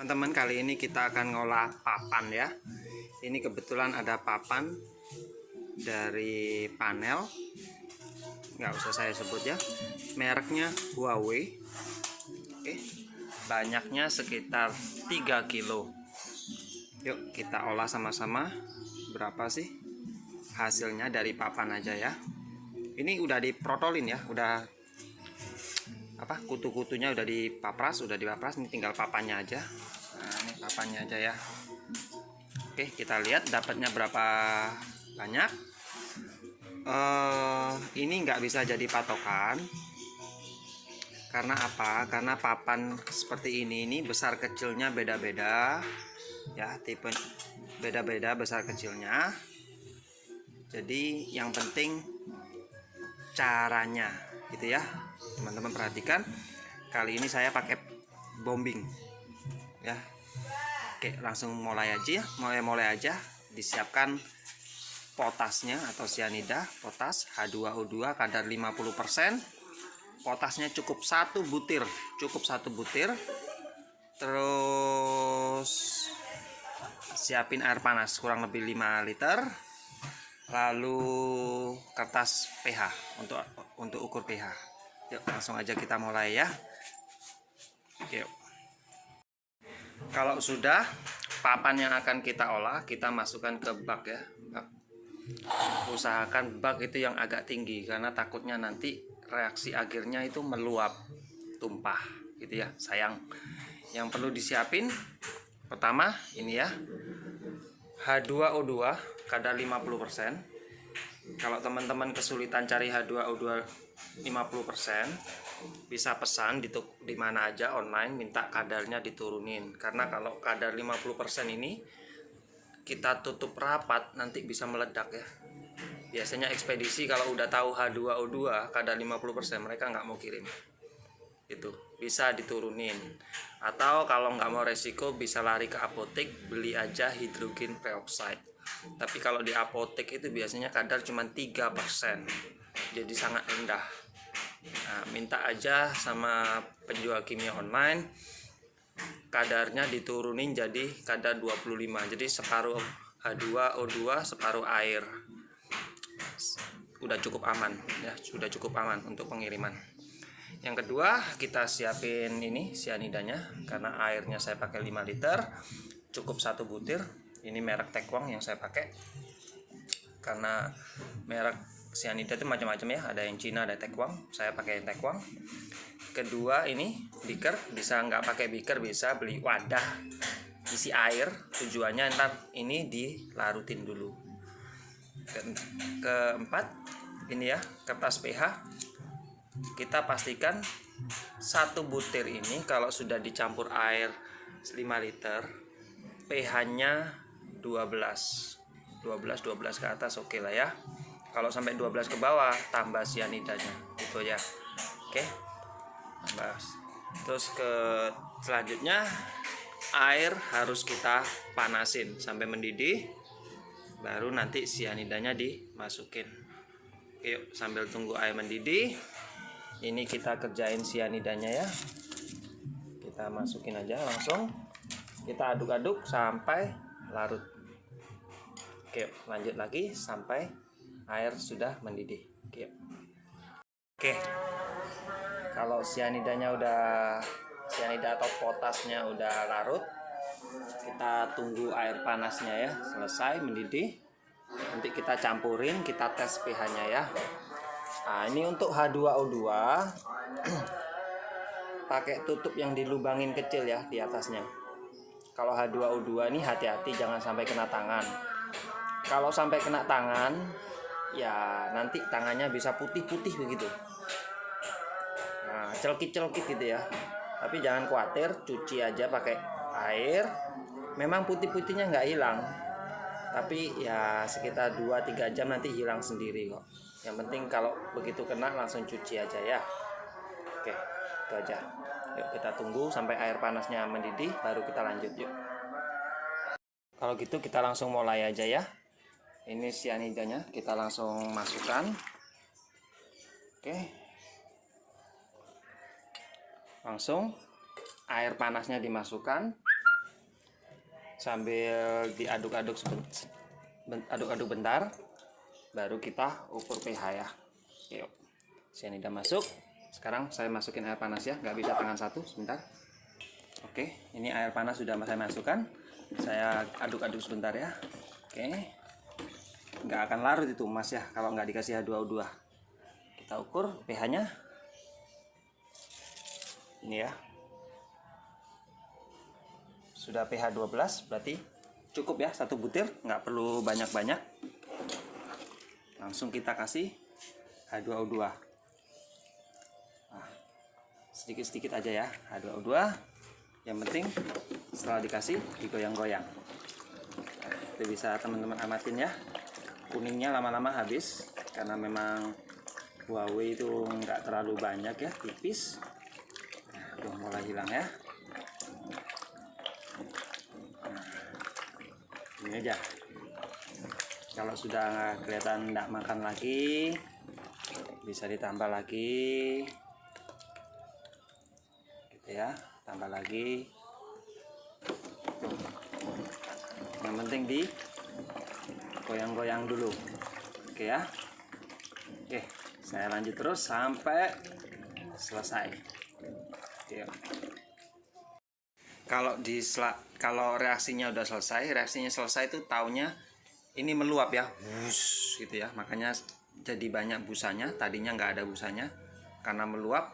Teman-teman, kali ini kita akan ngolah papan ya. Ini kebetulan ada papan dari panel, nggak usah saya sebut ya, mereknya Huawei. Oke, banyaknya sekitar 3 kilo. Yuk kita olah sama-sama. Berapa sih hasilnya dari papan aja ya. Ini udah diprotolin ya, udah kutu-kutunya udah dipapras, ini tinggal papannya aja. Nah, ini papannya aja ya. Oke, kita lihat dapatnya berapa banyak. Ini nggak bisa jadi patokan. Karena apa? Karena papan seperti ini besar kecilnya beda-beda ya, tipe beda-beda besar kecilnya. Jadi yang penting caranya gitu ya. Teman-teman perhatikan, kali ini saya pakai bombing ya. Oke, langsung mulai aja ya. Mulai aja disiapkan potasnya atau sianida potas H2O2 kadar 50%. Potasnya cukup satu butir, terus siapin air panas kurang lebih 5 liter, lalu kertas pH untuk ukur pH. Yuk langsung aja kita mulai ya. Yuk. Kalau sudah, papan yang akan kita olah kita masukkan ke bak ya. Usahakan bak itu yang agak tinggi karena takutnya nanti reaksi akhirnya itu meluap, tumpah gitu ya, sayang. Yang perlu disiapin pertama ini ya, H2O2 kadar 50%. Kalau teman-teman kesulitan cari H2O2 50%, bisa pesan di mana aja online, minta kadarnya diturunin. Karena kalau kadar 50% ini kita tutup rapat nanti bisa meledak ya. Biasanya ekspedisi kalau udah tahu H2O2 kadar 50% mereka nggak mau kirim. Itu bisa diturunin. Atau kalau nggak mau resiko bisa lari ke apotek, beli aja hidrogen peroxide. Tapi kalau di apotek itu biasanya kadar cuma 3%. Jadi sangat rendah. Nah, minta aja sama penjual kimia online kadarnya diturunin jadi kadar 25. Jadi separuh H2O2, separuh air. Udah cukup aman ya, sudah cukup aman untuk pengiriman. Yang kedua, kita siapin ini sianidanya. Karena airnya saya pakai 5 liter, cukup 1 butir. Ini merek Taekwang yang saya pakai. Karena merek sianida itu macam-macam ya, ada yang Cina, ada Taekwang. Saya pakai yang Taekwang. Kedua, ini beaker, bisa nggak pakai beaker, bisa beli wadah isi air. Tujuannya ntar ini dilarutin dulu. Keempat, ini ya, kertas pH. Kita pastikan 1 butir ini kalau sudah dicampur air 5 liter, pH-nya 12 ke atas oke lah ya. Kalau sampai 12 ke bawah tambah sianidanya gitu ya. Oke, tambah. Terus selanjutnya air harus kita panasin sampai mendidih, baru nanti sianidanya dimasukin. Oke, yuk sambil tunggu air mendidih, ini kita kerjain sianidanya ya. Kita masukin aja langsung, kita aduk-aduk sampai larut. Oke, lanjut lagi sampai air sudah mendidih. Oke, kalau sianida atau potasnya udah larut, kita tunggu air panasnya ya selesai mendidih. Nanti kita campurin, kita tes pH-nya ya. Nah, ini untuk H2O2 pakai tutup yang dilubangin kecil ya di atasnya. Kalau H2O2 ini hati-hati jangan sampai kena tangan. Kalau sampai kena tangan, ya nanti tangannya bisa putih-putih begitu. Nah, celkit-celkit gitu ya. Tapi jangan khawatir, cuci aja pakai air. Memang putih-putihnya nggak hilang. Tapi ya sekitar 2-3 jam nanti hilang sendiri kok. Yang penting kalau begitu kena langsung cuci aja ya. Oke, itu aja. Yuk kita tunggu sampai air panasnya mendidih, baru kita lanjut yuk. Kalau gitu kita langsung mulai aja ya. Ini sianidanya kita langsung masukkan. Oke. Langsung air panasnya dimasukkan. sambil diaduk-aduk aduk-aduk bentar, baru kita ukur pH ya. Yuk, cyanida masuk. Sekarang saya masukin air panas ya, nggak bisa tangan satu, sebentar. Oke, ini air panas sudah saya masukkan. Saya aduk-aduk sebentar ya. Oke, nggak akan larut itu emas ya kalau nggak dikasih H2O2. Kita ukur pH-nya. Ini ya, sudah pH 12, berarti cukup ya, 1 butir, nggak perlu banyak-banyak. Langsung kita kasih H2O2. Nah, sedikit-sedikit aja ya H2O2. Yang penting setelah dikasih digoyang-goyang. Itu bisa teman-teman amatin ya. Kuningnya lama-lama habis karena memang Huawei itu nggak terlalu banyak ya, tipis. Nah, udah mulai hilang ya. Nah, ini aja. Kalau sudah kelihatan nggak makan lagi, bisa ditambah lagi, gitu ya. Tambah lagi. Yang penting di goyang-goyang dulu. Oke ya. Oke, saya lanjut terus sampai selesai. Oke. Kalau reaksinya udah selesai, itu taunya ini meluap ya, bus gitu ya. Makanya jadi banyak busanya. Tadinya nggak ada busanya, karena meluap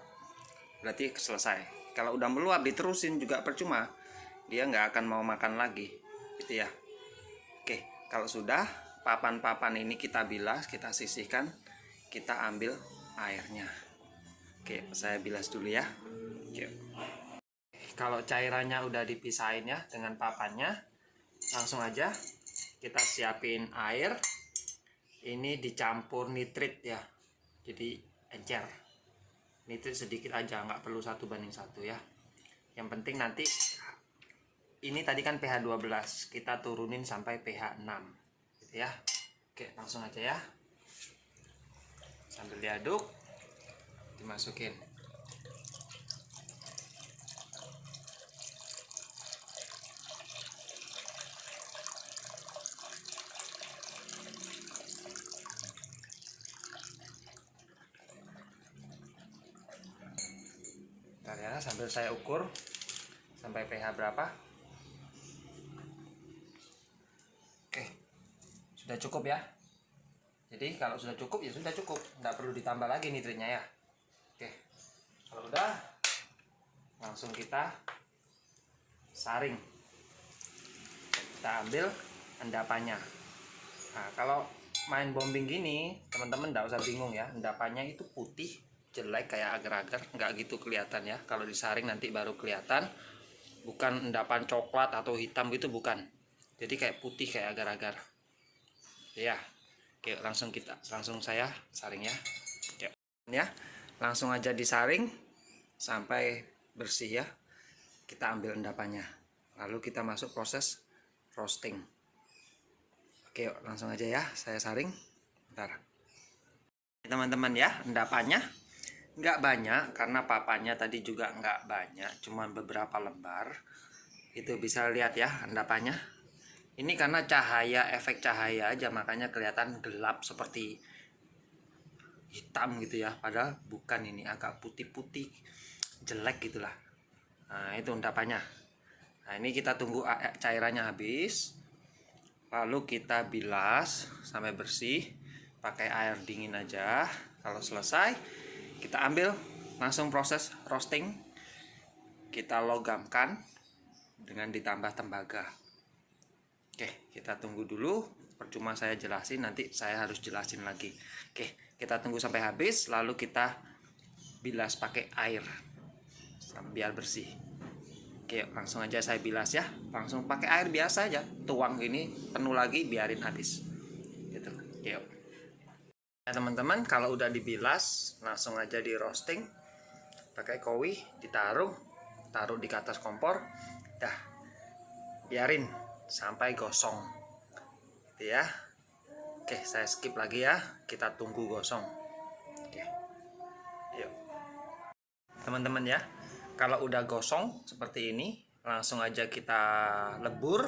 berarti selesai. Kalau udah meluap diterusin juga percuma, dia nggak akan mau makan lagi, gitu ya. Oke, kalau sudah papan-papan ini kita bilas, kita sisihkan, kita ambil airnya. Oke, saya bilas dulu ya. Oke. Kalau cairannya udah dipisahin ya dengan papannya, langsung aja kita siapin air. Ini dicampur nitrit ya, jadi encer. Nitrit sedikit aja, nggak perlu 1:1 ya. Yang penting nanti ini tadi kan pH 12, kita turunin sampai pH 6 gitu ya. Oke, langsung aja ya. Sambil diaduk, dimasukin. Bentar ya, sambil saya ukur sampai pH berapa. Oke, sudah cukup ya. Jadi kalau sudah cukup ya sudah cukup, nggak perlu ditambah lagi nitritnya ya. Oke, kalau udah langsung kita saring. Kita ambil endapannya. Nah, kalau main bombing gini, teman-teman nggak usah bingung ya. Endapannya itu putih, jelek kayak agar-agar, nggak gitu kelihatan ya. Kalau disaring nanti baru kelihatan. Bukan endapan coklat atau hitam gitu, bukan. Jadi kayak putih kayak agar-agar. Ya. Oke, langsung saya saring ya. Ya, langsung aja disaring sampai bersih ya. Kita ambil endapannya. Lalu kita masuk proses roasting. Oke, langsung aja ya, saya saring. Bentar. Teman-teman ya, endapannya nggak banyak karena papannya tadi juga nggak banyak, cuma beberapa lembar. Itu bisa lihat ya endapannya. Ini karena cahaya, efek cahaya aja, makanya kelihatan gelap seperti hitam gitu ya. Padahal bukan, ini agak putih-putih, jelek gitulah. Nah, itu endapannya. Nah, ini kita tunggu cairannya habis. Lalu kita bilas sampai bersih. Pakai air dingin aja. Kalau selesai, kita ambil langsung proses roasting. Kita logamkan dengan ditambah tembaga. Oke, kita tunggu dulu. Percuma saya jelasin, nanti saya harus jelasin lagi. Oke, kita tunggu sampai habis, lalu kita bilas pakai air biar bersih. Oke, langsung aja saya bilas ya. Langsung pakai air biasa aja. Tuang gini, penuh lagi, biarin habis. Gitu. Yuk. Nah, teman-teman, kalau udah dibilas, langsung aja di roasting. Pakai kowi, taruh di atas kompor. Dah. Biarin sampai gosong, gitu ya. Oke, saya skip lagi ya, kita tunggu gosong. Oke, yuk teman-teman ya, kalau udah gosong seperti ini, langsung aja kita lebur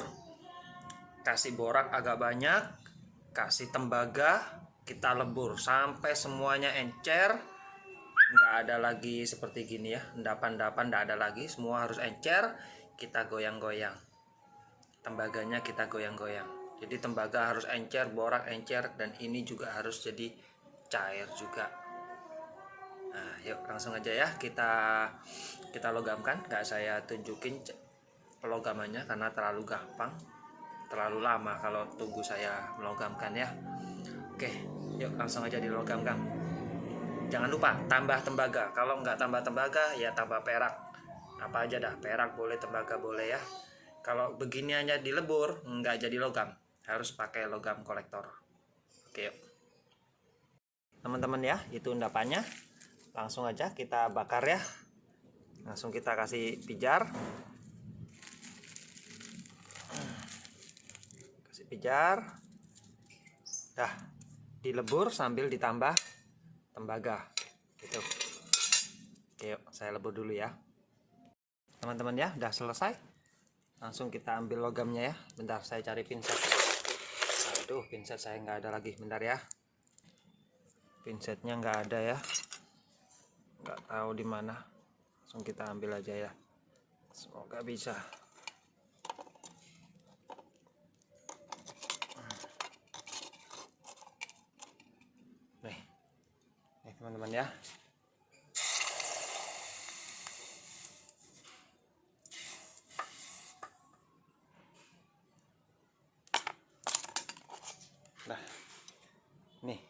kasih borak agak banyak, kasih tembaga, kita lebur sampai semuanya encer. Nggak ada lagi seperti gini ya, endapan-endapan nggak ada lagi, semua harus encer. Kita goyang-goyang, tembaganya kita goyang-goyang. Jadi tembaga harus encer, borak encer, dan ini juga harus jadi cair juga. Nah, yuk langsung aja ya kita logamkan. Nggak saya tunjukin pelogamannya karena terlalu gampang, terlalu lama kalau tunggu saya melogamkan ya. Oke, yuk langsung aja dilogamkan. Jangan lupa tambah tembaga. Kalau nggak tambah tembaga ya tambah perak. Apa aja dah, perak boleh, tembaga boleh ya. Kalau begini hanya dilebur nggak jadi logam, harus pakai logam kolektor. Oke, yuk teman-teman ya, itu endapannya. Langsung aja kita bakar ya. Langsung kita kasih pijar. Kasih pijar. Dah, dilebur sambil ditambah tembaga gitu. Oke, yuk saya lebur dulu ya teman-teman ya. Udah selesai, langsung kita ambil logamnya ya. Bentar saya cari pinset. Aduh, pinset saya nggak ada lagi, bentar ya. Pinsetnya nggak ada ya, nggak tahu di mana. Langsung kita ambil aja ya, semoga bisa. Nih teman-teman ya. Nah, nih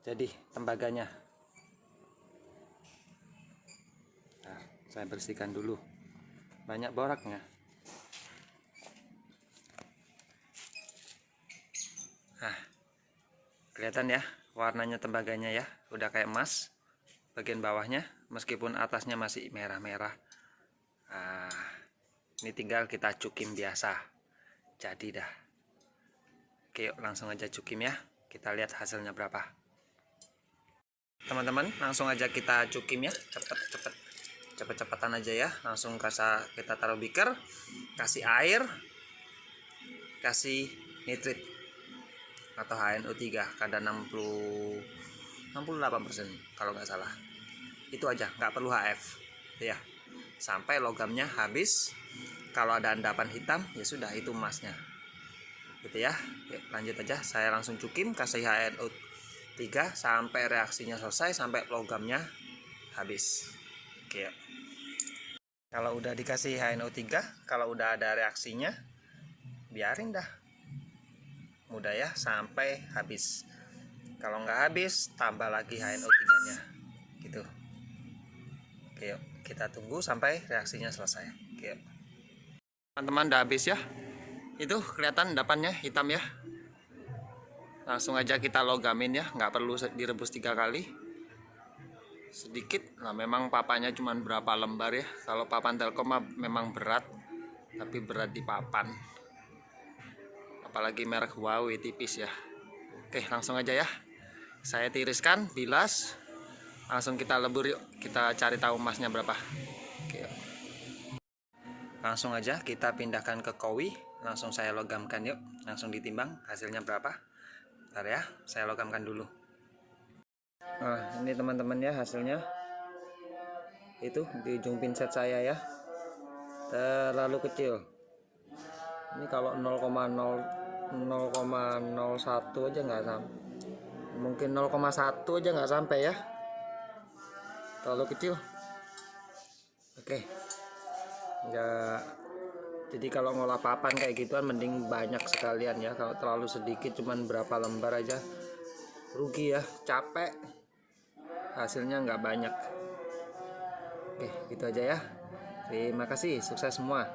jadi tembaganya. Nah, saya bersihkan dulu, banyak boraknya. Nah, kelihatan ya warnanya tembaganya ya, udah kayak emas bagian bawahnya, meskipun atasnya masih merah-merah. Nah, ini tinggal kita cukim biasa, jadi dah. Oke, yuk langsung aja cukim ya, kita lihat hasilnya berapa. Teman-teman, langsung aja kita cukim ya, cepet-cepetan aja ya. Langsung kita taruh beaker, kasih air, kasih nitrit atau HNO3 kadar 68% kalau nggak salah. Itu aja, nggak perlu HF ya, sampai logamnya habis. Kalau ada endapan hitam ya sudah, itu emasnya gitu ya. Yuk, lanjut aja, saya langsung cukim, kasih HNO3 sampai reaksinya selesai, sampai logamnya habis. Oke, yuk. Kalau udah dikasih HNO3, kalau udah ada reaksinya, biarin dah, mudah ya, sampai habis. Kalau nggak habis, tambah lagi HNO3 nya gitu. Oke, yuk kita tunggu sampai reaksinya selesai. Oke, yuk teman-teman, udah habis ya. Itu kelihatan endapannya hitam ya. Langsung aja kita logamin ya, nggak perlu direbus 3 kali. Sedikit, nah memang papanya cuma berapa lembar ya. Kalau papan Telkom memang berat, tapi berat di papan. Apalagi merek Huawei tipis ya. Oke, langsung aja ya. Saya tiriskan, bilas, langsung kita lebur yuk. Kita cari tahu emasnya berapa. Oke, yuk. Langsung aja kita pindahkan ke kowi. Langsung saya logamkan yuk. Langsung ditimbang hasilnya berapa. Bentar ya, saya logamkan dulu. Nah, ini teman-teman ya hasilnya. Itu di ujung pinset saya ya, terlalu kecil. Ini kalau 0,01 aja nggak sampai, mungkin 0,1 aja nggak sampai ya, terlalu kecil. Oke, nggak. Jadi kalau ngolah papan kayak gituan mending banyak sekalian ya. Kalau terlalu sedikit cuman berapa lembar aja, rugi ya, capek, hasilnya nggak banyak. Oke, gitu aja ya. Terima kasih, sukses semua.